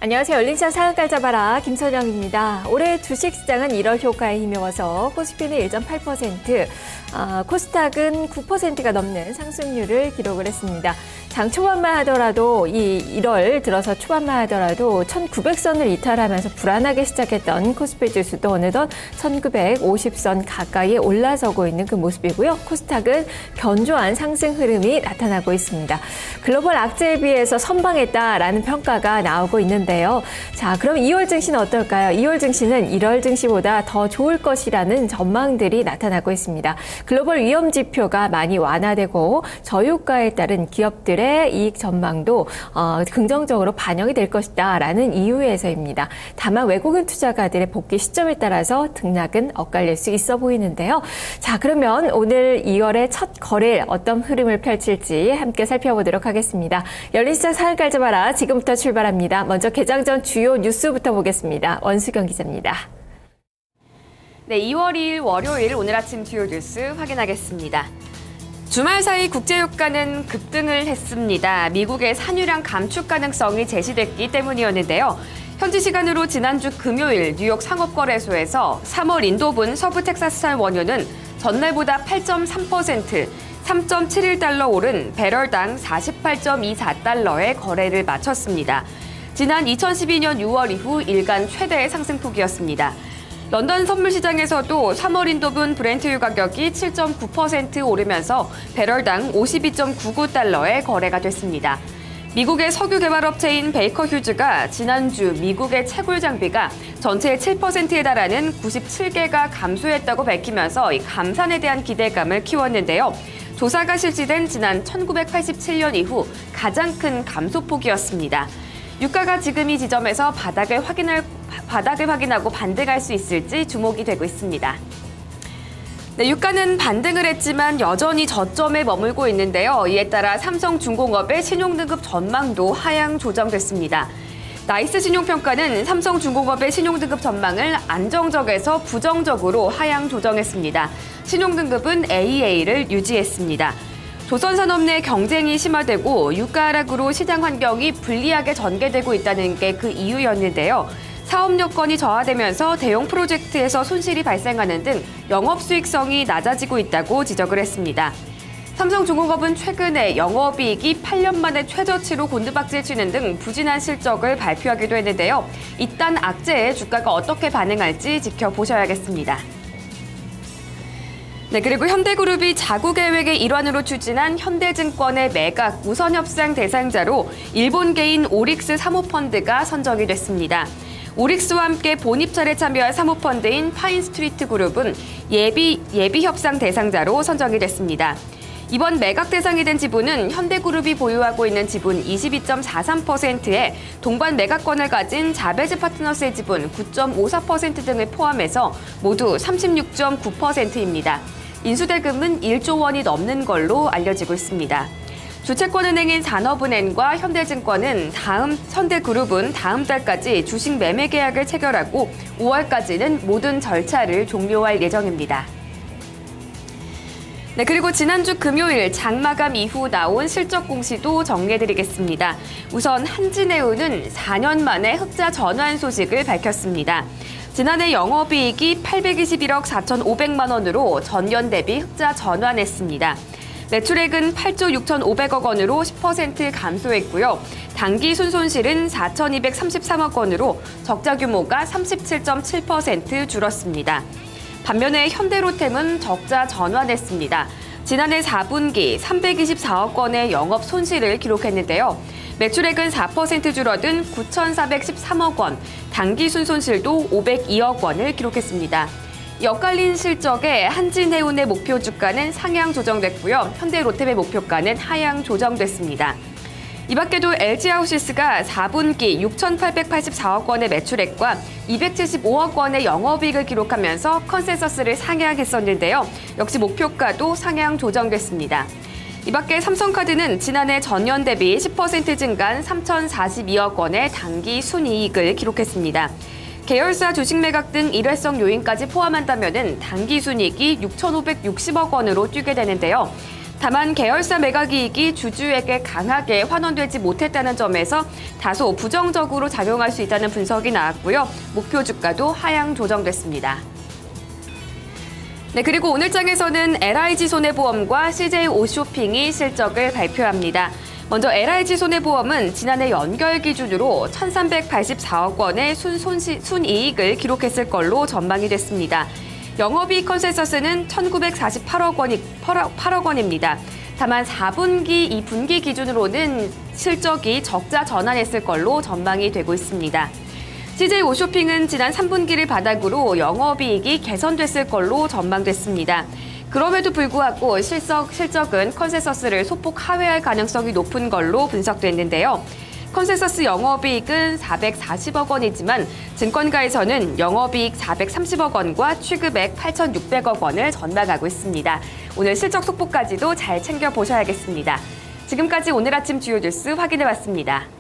안녕하세요. 열린시장 상한가를 잡아라 김선영입니다. 올해 주식시장은 1월 효과에 힘입어서 코스피는 1.8%, 코스닥은 9%가 넘는 상승률을 기록을 했습니다. 장 초반만 하더라도 이 1월 들어서 초반만 하더라도 1900선을 이탈하면서 불안하게 시작했던 코스피 지수도 어느덧 1950선 가까이에 올라서고 있는 그 모습이고요. 코스닥은 견조한 상승 흐름이 나타나고 있습니다. 글로벌 악재에 비해서 선방했다라는 평가가 나오고 있는데요. 자, 그럼 2월 증시는 어떨까요? 2월 증시는 1월 증시보다 더 좋을 것이라는 전망들이 나타나고 있습니다. 글로벌 위험 지표가 많이 완화되고 저유가에 따른 기업들의 이익 전망도 긍정적으로 반영이 될 것이다라는 이유에서입니다. 다만 외국인 투자가들의 복귀 시점에 따라서 등락은 엇갈릴 수 있어 보이는데요. 자, 그러면 오늘 2월의 첫 거래일 어떤 흐름을 펼칠지 함께 살펴보도록 하겠습니다. 열린시장 상한가를 잡아라 지금부터 출발합니다. 먼저 개장 전 주요 뉴스부터 보겠습니다. 원수경 기자입니다. 네, 2월 2일 월요일 오늘 아침 주요 뉴스 확인하겠습니다. 주말 사이 국제유가는 급등을 했습니다. 미국의 산유량 감축 가능성이 제시됐기 때문이었는데요. 현지 시간으로 지난주 금요일 뉴욕 상업거래소에서 3월 인도분 서부 텍사스산 원유는 전날보다 8.3%, 3.71달러 오른 배럴당 48.24달러에 거래를 마쳤습니다. 지난 2012년 6월 이후 일간 최대의 상승폭이었습니다. 런던 선물시장에서도 3월 인도분 브렌트유 가격이 7.9% 오르면서 배럴당 52.99달러에 거래가 됐습니다. 미국의 석유 개발업체인 베이커 휴즈가 지난주 미국의 채굴 장비가 전체의 7%에 달하는 97개가 감소했다고 밝히면서 이 감산에 대한 기대감을 키웠는데요. 조사가 실시된 지난 1987년 이후 가장 큰 감소폭이었습니다. 유가가 지금 이 지점에서 바닥을 확인하고 반등할 수 있을지 주목이 되고 있습니다. 네, 유가는 반등을 했지만 여전히 저점에 머물고 있는데요. 이에 따라 삼성중공업의 신용등급 전망도 하향 조정됐습니다. 나이스 신용평가는 삼성중공업의 신용등급 전망을 안정적에서 부정적으로 하향 조정했습니다. 신용등급은 AA를 유지했습니다. 조선산업 내 경쟁이 심화되고 유가 하락으로 시장 환경이 불리하게 전개되고 있다는 게 그 이유였는데요. 사업 여건이 저하되면서 대형 프로젝트에서 손실이 발생하는 등 영업 수익성이 낮아지고 있다고 지적을 했습니다. 삼성중공업은 최근에 영업이익이 8년 만에 최저치로 곤두박질 치는 등 부진한 실적을 발표하기도 했는데요. 이딴 악재에 주가가 어떻게 반응할지 지켜보셔야겠습니다. 네, 그리고 현대그룹이 자구 계획의 일환으로 추진한 현대증권의 매각 우선 협상 대상자로 일본 개인 오릭스 사모펀드가 선정이 됐습니다. 오릭스와 함께 본입찰에 참여할 사모펀드인 파인스트리트 그룹은 예비 협상 대상자로 선정이 됐습니다. 이번 매각 대상이 된 지분은 현대그룹이 보유하고 있는 지분 22.43%에 동반 매각권을 가진 자베즈 파트너스의 지분 9.54% 등을 포함해서 모두 36.9%입니다. 인수대금은 1조 원이 넘는 걸로 알려지고 있습니다. 주채권은행인 산업은행과 현대증권은 현대그룹은 다음 달까지 주식 매매 계약을 체결하고 5월까지는 모든 절차를 종료할 예정입니다. 네, 그리고 지난주 금요일 장마감 이후 나온 실적 공시도 정리해드리겠습니다. 우선 한진해운은 4년 만에 흑자 전환 소식을 밝혔습니다. 지난해 영업이익이 821억 4,500만 원으로 전년 대비 흑자 전환했습니다. 매출액은 8조 6,500억 원으로 10% 감소했고요. 당기 순손실은 4,233억 원으로 적자 규모가 37.7% 줄었습니다. 반면에 현대로템은 적자 전환했습니다. 지난해 4분기 324억 원의 영업 손실을 기록했는데요. 매출액은 4% 줄어든 9,413억 원, 당기 순손실도 502억 원을 기록했습니다. 엇갈린 실적에 한진해운의 목표 주가는 상향 조정됐고요. 현대로템의 목표가는 하향 조정됐습니다. 이 밖에도 LG하우시스가 4분기 6,884억 원의 매출액과 275억 원의 영업이익을 기록하면서 컨센서스를 상향했었는데요. 역시 목표가도 상향 조정됐습니다. 이 밖에 삼성카드는 지난해 전년 대비 10% 증가한 3,042억 원의 당기 순이익을 기록했습니다. 계열사 주식 매각 등 일회성 요인까지 포함한다면 당기 순이익이 6,560억 원으로 뛰게 되는데요. 다만 계열사 매각이익이 주주에게 강하게 환원되지 못했다는 점에서 다소 부정적으로 작용할 수 있다는 분석이 나왔고요. 목표 주가도 하향 조정됐습니다. 네, 그리고 오늘 장에서는 LIG손해보험과 CJ오쇼핑이 실적을 발표합니다. 먼저 LIG손해보험은 지난해 연결 기준으로 1,384억 원의 순이익을 기록했을 걸로 전망이 됐습니다. 영업이익 컨센서스는 1,948억 원입니다. 다만 4분기, 이 분기 기준으로는 실적이 적자 전환했을 걸로 전망이 되고 있습니다. CJ오쇼핑은 지난 3분기를 바닥으로 영업이익이 개선됐을 걸로 전망됐습니다. 그럼에도 불구하고 실적은 컨센서스를 소폭 하회할 가능성이 높은 걸로 분석됐는데요. 컨센서스 영업이익은 440억 원이지만 증권가에서는 영업이익 430억 원과 취급액 8,600억 원을 전망하고 있습니다. 오늘 실적 속보까지도 잘 챙겨보셔야겠습니다. 지금까지 오늘 아침 주요 뉴스 확인해봤습니다.